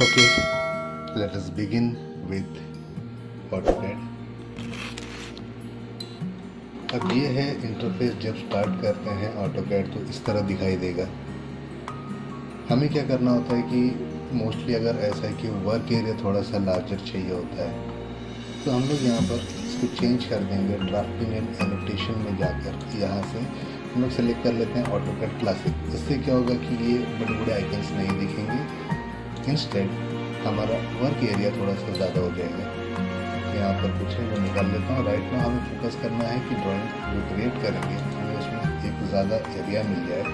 Okay, let us begin with AutoCAD. अब ये है इंटरफेस। जब स्टार्ट करते हैं AutoCAD तो इस तरह दिखाई देगा। हमें क्या करना होता है कि मोस्टली अगर ऐसा है कि वर्क एरिया थोड़ा सा लार्जर चाहिए होता है तो हम लोग यहाँ पर इसको चेंज कर देंगे। ड्राफ्टिंग एंड एनोटेशन में जाकर यहाँ से हम लोग सेलेक्ट कर लेते हैं AutoCAD क्लासिक। इससे क्या होगा कि ये बड़े बड़े आइकन्स नहीं दिखेंगे, इंस्टेड हमारा वर्क एरिया थोड़ा सा ज़्यादा हो जाएगा। यहाँ पर कुछ है वो निकाल लेता हूँ। राइट में हमें फोकस करना है कि ड्राइंग जो क्रिएट करेंगे हमें उसमें एक ज़्यादा एरिया मिल जाए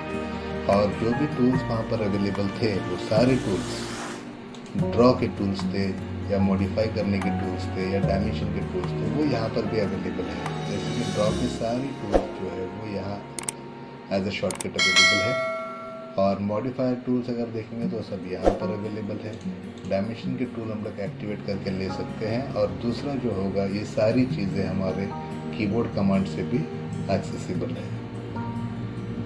और जो भी टूल्स वहाँ पर अवेलेबल थे वो सारे टूल्स, ड्रॉ के टूल्स थे या मॉडिफाई करने के टूल्स थे या डायमेंशन के टूल्स थे, वो यहाँ पर भी अवेलेबल है। जैसे कि ड्रॉ के सारे टूल्स जो है वो यहाँ एज अ शॉर्टकट अवेलेबल है और मॉडिफायर टूल्स अगर देखेंगे तो सब यहाँ पर अवेलेबल है। डायमेंशन के टूल हम लोग एक्टिवेट करके ले सकते हैं और दूसरा जो होगा ये सारी चीज़ें हमारे कीबोर्ड कमांड से भी एक्सेसिबल है।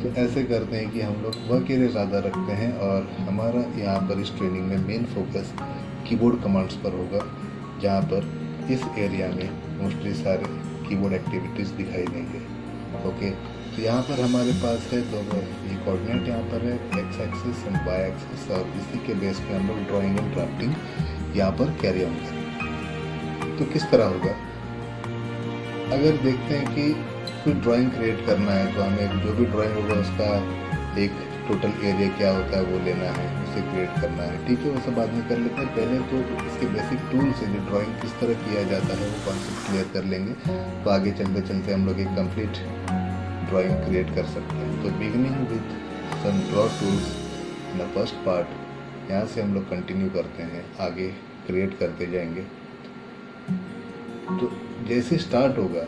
तो ऐसे करते हैं कि हम लोग वर्क एरिया ज़्यादा रखते हैं और हमारा यहाँ पर इस ट्रेनिंग में मेन फोकस कीबोर्ड कमांड्स पर होगा, जहाँ पर इस एरिया में मोस्टली सारे कीबोर्ड एक्टिविटीज़ दिखाई देंगे। ओके, तो यहाँ पर हमारे पास है दो ये कोऑर्डिनेट यहाँ पर है, X axis and Y axis, और इसी के बेस पे हम लोग ड्राइंग एंड ड्राफ्टिंग यहाँ पर कैरी ऑन करेंगे। तो किस तरह होगा, अगर देखते हैं कि कोई ड्राइंग क्रिएट करना है तो हमें जो भी ड्राइंग होगा उसका एक टोटल एरिया क्या होता है वो लेना है, उसे क्रिएट करना है। ठीक है, वो सब बाद में कर लेते हैं। पहले तो इसके बेसिक टूल्स है जो ड्राइंग किस तरह किया जाता है वो कॉन्सेप्ट क्लियर कर लेंगे, तो आगे चलते चलते हम लोग एक कंप्लीट ड्राइंग क्रिएट कर सकते हैं। तो beginning with some draw tools in the first part, यहाँ से हम लोग कंटिन्यू करते हैं, आगे क्रिएट करते जाएंगे। तो जैसे स्टार्ट होगा,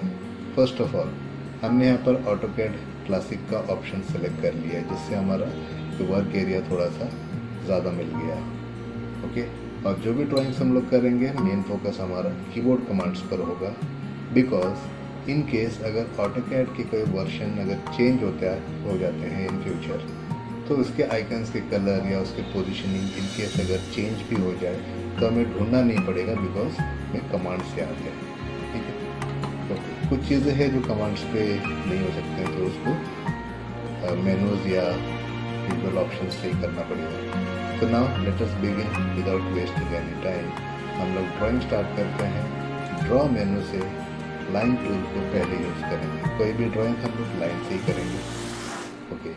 फर्स्ट ऑफ ऑल हमने यहाँ पर AutoCAD क्लासिक का ऑप्शन सेलेक्ट कर लिया है, जिससे हमारा वर्क एरिया थोड़ा सा ज़्यादा मिल गया है। ओके, और जो भी ड्राइंग्स हम लोग करेंगे मेन फोकस हमारा कीबोर्ड कमांड्स पर होगा, बिकॉज इन केस अगर AutoCAD के कोई वर्जन अगर चेंज हो जाते हैं इन फ्यूचर, तो उसके आइकन्स के कलर या उसके पोजीशनिंग इन केस अगर चेंज भी हो जाए तो हमें ढूंढना नहीं पड़ेगा, बिकॉज हमें कमांड्स याद है। ठीक है, तो कुछ चीज़ें हैं जो कमांड्स पे नहीं हो सकते हैं, तो उसको मेनूज या विजुअल ऑप्शन से ही करना पड़ेगा। तो now let us begin without wasting any time. हम लोग ड्राइंग स्टार्ट करते हैं। ड्रॉ मेनू से लाइन टूल को पहले यूज़ करेंगे। कोई भी ड्राइंग हम लोग लाइन से ही करेंगे। ओके,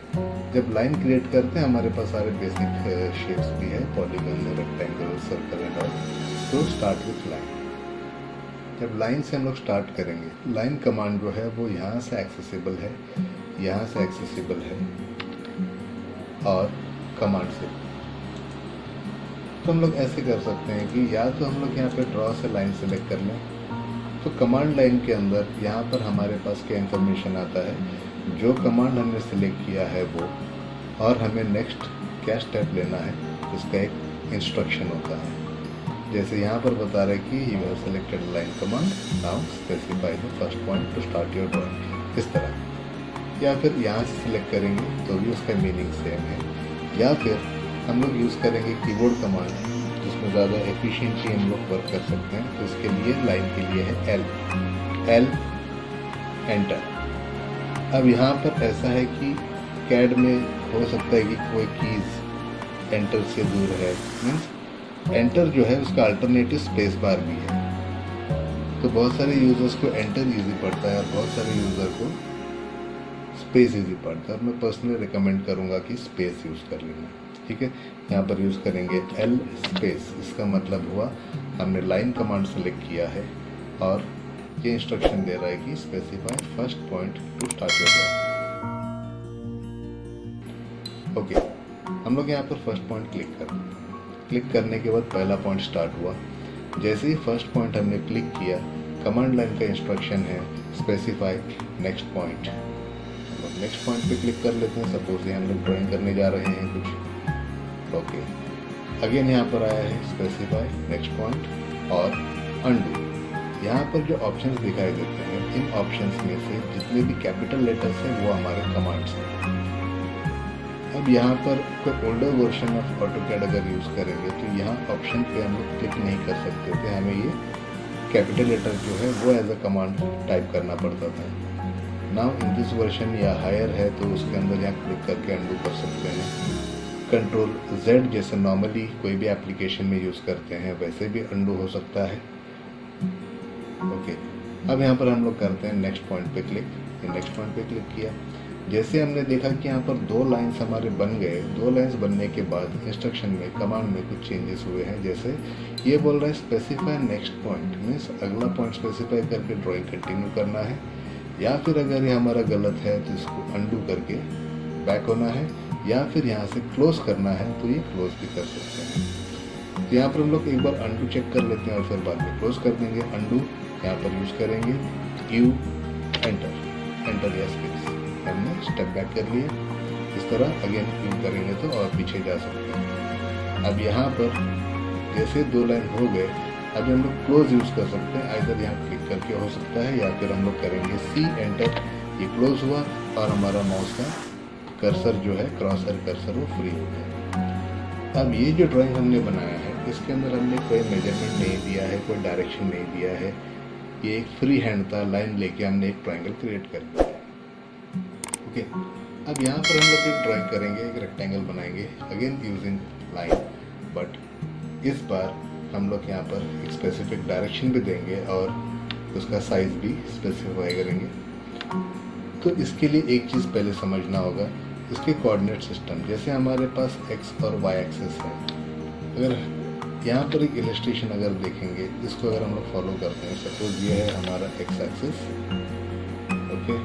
जब लाइन क्रिएट करते हैं हमारे पास सारे बेसिक शेप्स भी है, polygon, rectangle, circle and all. तो स्टार्ट विथ लाइन। जब लाइन से हम लोग स्टार्ट करेंगे, लाइन कमांड जो है वो यहाँ से एक्सेसिबल है, यहाँ से एक्सेसिबल है और कमांड से। तो हम लोग ऐसे कर सकते हैं कि या तो हम लोग यहाँ पे ड्रॉ से लाइन सेलेक्ट कर लें, तो कमांड लाइन के अंदर यहाँ पर हमारे पास क्या इन्फॉर्मेशन आता है, जो कमांड हमने सेलेक्ट किया है वो, और हमें नेक्स्ट क्या स्टेप लेना है उसका एक इंस्ट्रक्शन होता है। जैसे यहाँ पर बता रहा है कि you have selected line command, now specify the first point two start your drawing, इस तरह। या फिर यहाँ से सिलेक्ट करेंगे तो भी उसका मीनिंग सेम है, या फिर हम लोग यूज़ करेंगे कीबोर्ड कमांड, जिसमें ज़्यादा एफिशिएंटली हम लोग वर्क कर सकते हैं। तो इसके लिए लाइन के लिए है एल एंटर। अब यहाँ पर ऐसा है कि कैड में हो सकता है कि कोई कीज़ एंटर से दूर है, मीन्स एंटर जो है उसका अल्टरनेटिव स्पेस बार भी है। तो बहुत सारे यूज़र्स को एंटर इजी पड़ता है और बहुत सारे यूज़र को स्पेस इजी पड़ता है। मैं पर्सनली रिकमेंड करूँगा कि स्पेस यूज़ कर लेना। ठीक है, यहाँ पर यूज़ करेंगे एल स्पेस। इसका मतलब हुआ हमने लाइन कमांड सेलेक्ट किया है और ये इंस्ट्रक्शन दे रहा है कि specify first point two start your drawing. Okay, हम लोग यहाँ पर फर्स्ट पॉइंट क्लिक करें। क्लिक करने के बाद पहला पॉइंट स्टार्ट हुआ। जैसे ही फर्स्ट पॉइंट हमने क्लिक किया, कमांड लाइन का इंस्ट्रक्शन है स्पेसिफाई नेक्स्ट पॉइंट। हम लोग नेक्स्ट पॉइंट पे क्लिक कर लेते हैं। सपोज ये हम लोग ड्राइंग करने जा रहे हैं कुछ। ओके, अगेन यहाँ पर आया है स्पेसिफाई नेक्स्ट पॉइंट और अनडू। यहाँ पर जो ऑप्शंस दिखाई देते हैं, इन ऑप्शंस में से जितने भी कैपिटल लेटर्स हैं वो हमारे कमांड्स हैं। अब यहाँ पर कोई ओल्डर वर्जन ऑफ ऑटोकैड अगर यूज़ करेंगे तो यहाँ ऑप्शन पे हम लोग क्लिक नहीं कर सकते थे, हमें ये कैपिटल लेटर जो है वो एज अ कमांड टाइप करना पड़ता था। नाउ इन दिस वर्जन या हायर है तो उसके अंदर यहाँ क्लिक करके अंडू कर सकते हैं। कंट्रोल Z जैसे नॉर्मली कोई भी एप्लीकेशन में यूज़ करते हैं वैसे भी अंडू हो सकता है। ओके, अब यहाँ पर हम लोग करते हैं नेक्स्ट पॉइंट पे क्लिक। नेक्स्ट पॉइंट पे क्लिक किया, जैसे हमने देखा कि यहाँ पर 2 लाइन्स हमारे बन गए। 2 लाइन्स बनने के बाद इंस्ट्रक्शन में कमांड में कुछ चेंजेस हुए हैं। जैसे ये बोल रहा है स्पेसिफाई नेक्स्ट पॉइंट, मीन्स अगला पॉइंट स्पेसिफाई करके ड्राइंग कंटिन्यू करना है, या फिर अगर ये हमारा गलत है तो इसको अंडू करके बैक होना है, या फिर यहाँ से क्लोज करना है तो ये क्लोज भी कर सकते हैं। तो यहाँ पर हम लोग एक बार अंडू चेक कर लेते हैं और फिर बाद में क्लोज कर देंगे। अंडू यहाँ पर यूज़ करेंगे, यू एंटर या स्पेस, हमने स्टेप बैक कर लिए। इस तरह अगेन क्यू करेंगे तो और पीछे जा सकते हैं। अब यहाँ पर जैसे 2 लाइन हो गए, अब हम लोग क्लोज यूज़ कर सकते हैं। आइदर यहाँ क्लिक करके हो सकता है या फिर हम लोग करेंगे सी एंटर, ये क्लोज हुआ और हमारा माउस का कर्सर जो है क्रॉसर कर्सर वो फ्री हो गया। अब ये जो ड्राइंग हमने बनाया है इसके अंदर हमने कोई मेजरमेंट नहीं दिया है, कोई डायरेक्शन नहीं दिया है, ये एक फ्री हैंड था, लाइन लेके हमने एक ट्रायंगल क्रिएट कर दिया। ओके, अब यहाँ पर हम लोग एक ड्राइंग करेंगे, एक रेक्टेंगल बनाएंगे अगेन यूजिंग लाइन, बट इस बार हम लोग यहाँ पर एक स्पेसिफिक डायरेक्शन भी देंगे और उसका साइज भी स्पेसिफाई करेंगे। तो इसके लिए एक चीज़ पहले समझना होगा, इसके कोऑर्डिनेट सिस्टम। जैसे हमारे पास एक्स और वाई एक्सिस है, अगर यहाँ पर एक इलस्ट्रेशन अगर देखेंगे, इसको अगर हम लोग फॉलो करते हैं, सपोज ये है हमारा एक्स एक्सिस। ओके,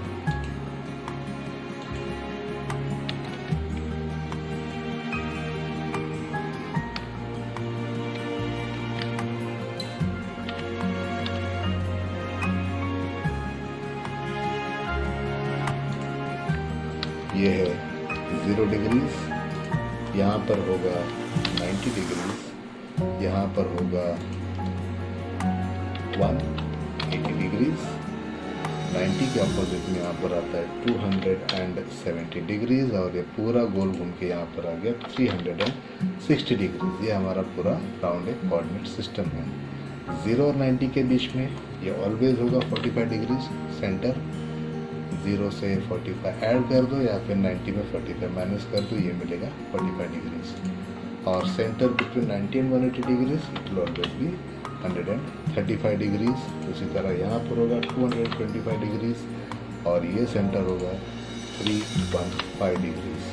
ये है 0 डिग्रीज, यहाँ पर होगा 90 डिग्रीज, यहाँ पर होगा 180 डिग्रीज, 90 के अपोजिट में यहाँ पर आता है 270 डिग्रीज और ये पूरा गोल घूम के यहाँ पर आ गया 360 डिग्रीज। ये हमारा पूरा राउंड एक कोऑर्डिनेट सिस्टम है। 0 और 90 के बीच में ये ऑलवेज होगा 45 डिग्रीज। सेंटर 0 से 45 ऐड कर दो या फिर 90 में 45 माइनस कर दो, ये मिलेगा 45 डिग्रीज। और centre between 90 and 180 degrees it will always be 135 degrees. उसी तरह यहाँ पर होगा 225 डिग्रीज और ये सेंटर होगा 315 डिग्रीज।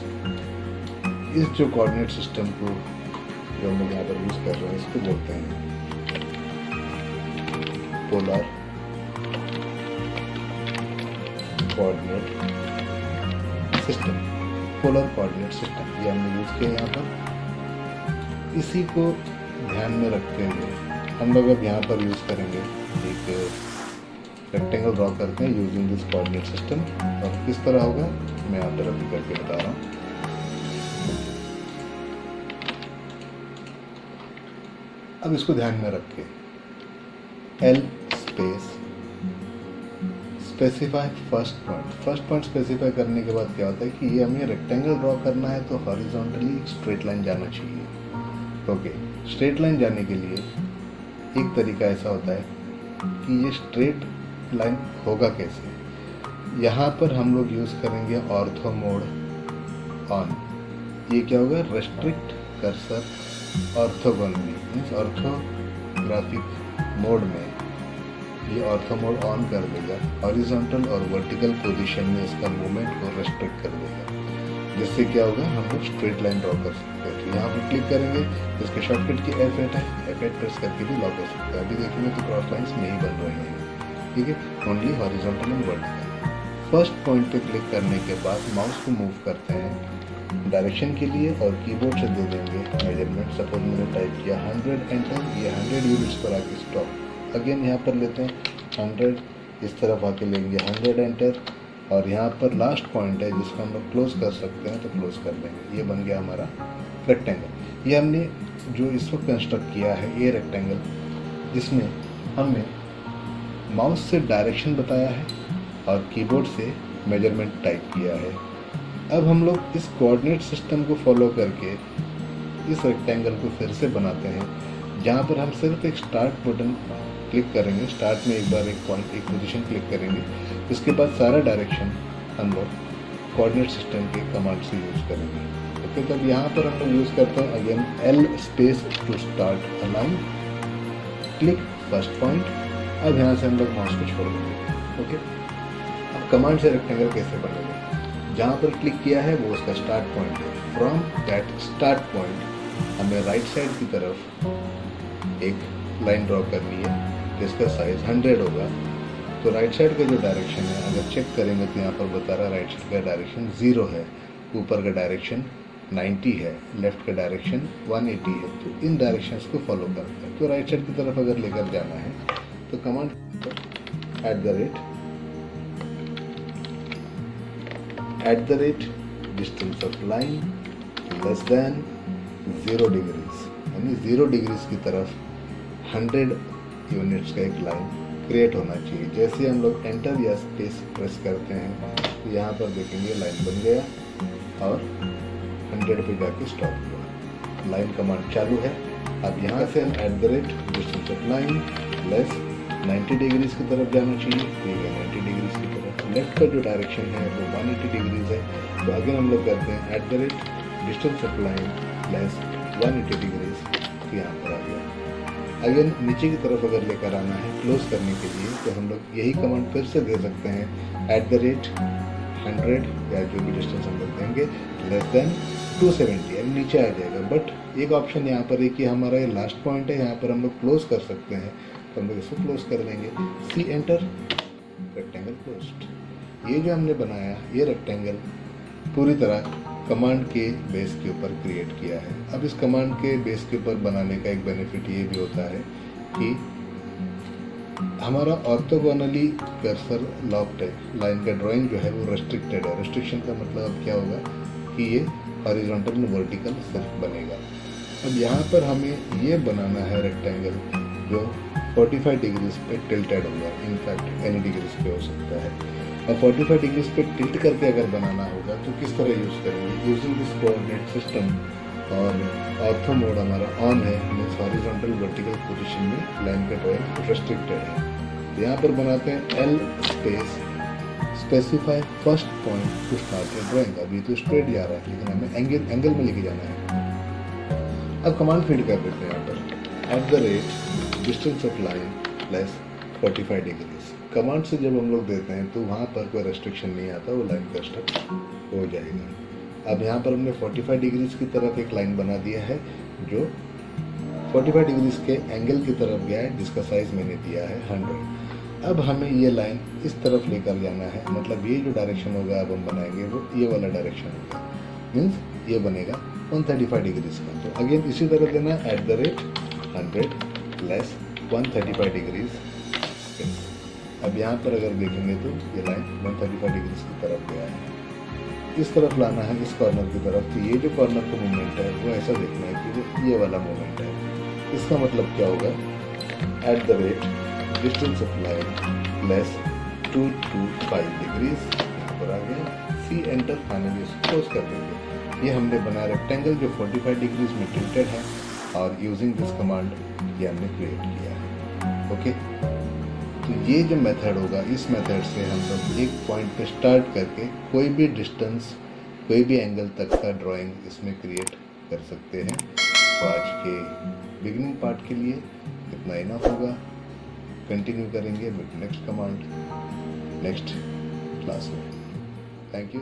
इस जो कोऑर्डिनेट सिस्टम को जो हम लोग यहाँ पर यूज़ कर रहे हैं इसको बोलते हैं polar coordinate system. Polar coordinate system ये हमने यूज़ किया यहाँ पर। इसी को ध्यान में रखते हुए हम लोग अब यहाँ पर यूज़ करेंगे, एक रेक्टेंगल ड्रॉ करते हैं यूजिंग दिस कोऑर्डिनेट सिस्टम। और किस तरह होगा मैं यहाँ पर अभी करके बता रहा हूँ। अब इसको ध्यान में रख के L space specify first point specify करने के बाद क्या होता है कि ये हमें रेक्टेंगल ड्रॉ करना है तो हॉरिजॉन्टली स्ट्रेट लाइन जाना चाहिए। ओके, स्ट्रेट लाइन जाने के लिए एक तरीका ऐसा होता है कि ये स्ट्रेट लाइन होगा कैसे। यहाँ पर हम लोग यूज़ करेंगे ऑर्थो मोड ऑन। ये क्या होगा, restrict cursor orthogonally, means orthographic mode में ये ऑर्थो मोड ऑन कर देगा। हॉरिजॉन्टल और वर्टिकल पोजीशन में इसका मूवमेंट को रेस्ट्रिक्ट कर देगा, जिससे क्या होगा हम लोग स्ट्रेट लाइन ड्रॉ कर सकते हैं। तो यहाँ पर क्लिक करेंगे, इसके शॉर्टकट की F8 है, F8 प्रेस करके भी लॉक कर सकते हैं। अभी देखेंगे तो क्रॉस लाइन्स नहीं बन रहे हैं, ठीक है, only horizontal and vertical. First point पे क्लिक करने के बाद माउस को मूव करते हैं डायरेक्शन के लिए और कीबोर्ड से दे देंगे मेजरमेंट। सपोज मैंने टाइप किया 100 एंटर, ये 100 यूनिट्स पर आके स्टॉप। अगेन यहाँ पर लेते हैं 100, इस तरफ आके लेंगे 100 एंटर और यहाँ पर लास्ट पॉइंट है जिसको हम लोग क्लोज कर सकते हैं तो क्लोज कर देंगे। ये बन गया हमारा रेक्टेंगल। ये हमने जो इस वक्त कंस्ट्रक्ट किया है ये रेक्टेंगल, जिसमें हमने माउस से डायरेक्शन बताया है और कीबोर्ड से मेजरमेंट टाइप किया है। अब हम लोग इस कोऑर्डिनेट सिस्टम को फॉलो करके इस रेक्टेंगल को फिर से बनाते हैं, जहाँ पर हम सिर्फ एक स्टार्ट बटन क्लिक करेंगे। स्टार्ट में एक बार एक पॉइंट एक पोजीशन क्लिक करेंगे, उसके बाद सारा डायरेक्शन हम लोग कोऑर्डिनेट सिस्टम के कमांड से यूज़ करेंगे। ओके, तब यहाँ पर हम लोग यूज़ करते हैं again L space to start a line, click first point. अब यहाँ से हम लोग माउस को छोड़ देंगे। ओके, अब कमांड से रेक्टेंगल कैसे बनेगा, जहाँ पर क्लिक किया है वो उसका स्टार्ट पॉइंट है। फ्रॉम दैट स्टार्ट पॉइंट हमें राइट साइड की तरफ एक लाइन ड्रॉ करनी है जिसका साइज 100 होगा। तो राइट साइड का जो डायरेक्शन है अगर चेक करेंगे तो यहाँ पर बता रहा है राइट साइड का डायरेक्शन 0 है, ऊपर का डायरेक्शन 90 है, लेफ्ट का डायरेक्शन 180 है। तो इन डायरेक्शंस को फॉलो करते हैं। तो राइट साइड की तरफ अगर लेकर जाना है तो command @ distance of line less than 0 degrees, यानी 0 डिग्रीज की तरफ 100 यूनिट्स का एक लाइन क्रिएट होना चाहिए। जैसे हम लोग एंटर या स्पेस प्रेस करते हैं तो यहाँ पर देखेंगे लाइन बन गया और 100 पे जाके स्टॉप हुआ। लाइन कमांड चालू है। अब यहाँ से हम @ distance of line less 90 degrees की तरफ जाना चाहिए, ठीक है 90 डिग्रीज की तरफ। लेफ्ट का जो डायरेक्शन है वो 180 डिग्रीज है। तो अगर हम लोग करते हैं @ distance of line less 180 degrees, तो यहाँ पर आ गया। अगेन नीचे की तरफ अगर लेकर आना है क्लोज करने के लिए तो हम लोग यही कमांड फिर से दे सकते हैं @ 100 या जो भी डिस्टेंस हम लोग देंगे लेस देन 270, यानी नीचे आ जाएगा। बट एक ऑप्शन यहाँ पर है कि हमारा ये लास्ट पॉइंट है, यहाँ पर हम लोग क्लोज कर सकते हैं, तो हम लोग इसको क्लोज कर देंगे। C enter, rectangle closed. ये जो हमने बनाया ये रेक्टेंगल पूरी तरह कमांड के बेस के ऊपर क्रिएट किया है। अब इस कमांड के बेस के ऊपर बनाने का एक बेनिफिट ये भी होता है कि हमारा ऑर्थोगोनली कर्सर लॉक्ड है, लाइन का ड्राइंग जो है वो रेस्ट्रिक्टेड है। रेस्ट्रिक्शन का मतलब अब क्या होगा कि ये हॉरिजॉन्टल में वर्टिकल सिर्फ बनेगा। अब यहाँ पर हमें ये बनाना है रेक्टेंगल जो 45 डिग्रीज पे टिल्टेड होगा, इनफैक्ट एनी डिग्रीज पे हो सकता है। और 45 डिग्रीज पे टिल्ट करके अगर बनाना होगा तो किस तरह यूज़ करेंगे, यूजिंग दिस कोऑर्डिनेट सिस्टम। और ऑर्थो मोड हमारा ऑन है, मीन्स हॉरिजॉन्टल वर्टिकल पोजीशन में लाइन का ड्राइंग रेस्ट्रिक्टेड है। तो यहाँ पर बनाते हैं L space specify first point two start your drawing. अभी तो स्ट्रेट जा रहा है लेकिन हमें एंगल में लेके जाना है। अब कमांड फीड कर देते हैं यहाँ पर @ distance of line less 45 degrees. Command से जब हम लोग देते हैं तो वहाँ पर कोई रेस्ट्रिक्शन नहीं आता, वो लाइन कंस्ट्रक्ट हो जाएगा। अब यहाँ पर हमने 45 डिग्रीज की तरफ एक लाइन बना दिया है जो 45 डिग्रीज के एंगल की तरफ गया है, जिसका साइज मैंने दिया है 100। अब हमें ये लाइन इस तरफ लेकर जाना है, मतलब ये जो डायरेक्शन होगा अब हम बनाएंगे वो ये वाला डायरेक्शन होगा, मीन्स ये बनेगा 135 डिग्रीज का। तो अगेन इसी तरह देना @ 100 लेस 135 डिग्रीज। अब यहाँ पर अगर देखेंगे तो ये लाइन 135 डिग्रीज की तरफ गया है। इस तरफ लाना है इस कॉर्नर की तरफ, तो ये जो कॉर्नर का मूवमेंट है वो ऐसा देखना है कि वो ये वाला मूवमेंट है। इसका मतलब क्या होगा, @ distance of line less 225 degrees, यहाँ पर आ गया। सी एंटर, फाइनली इसको क्लोज कर देंगे। ये हमने बनाया रेक्टेंगल जो 45 डिग्रीज में टिल्टेड है और यूजिंग दिस कमांड ये हमने क्रिएट किया है। ओके, तो ये जो मेथड होगा, इस मेथड से हम लोग एक पॉइंट पे स्टार्ट करके कोई भी डिस्टेंस, कोई भी एंगल तक का ड्राइंग इसमें क्रिएट कर सकते हैं। तो आज के बिगिनिंग पार्ट के लिए इतना इनफ होगा। कंटिन्यू करेंगे with next command next class में। Thank you.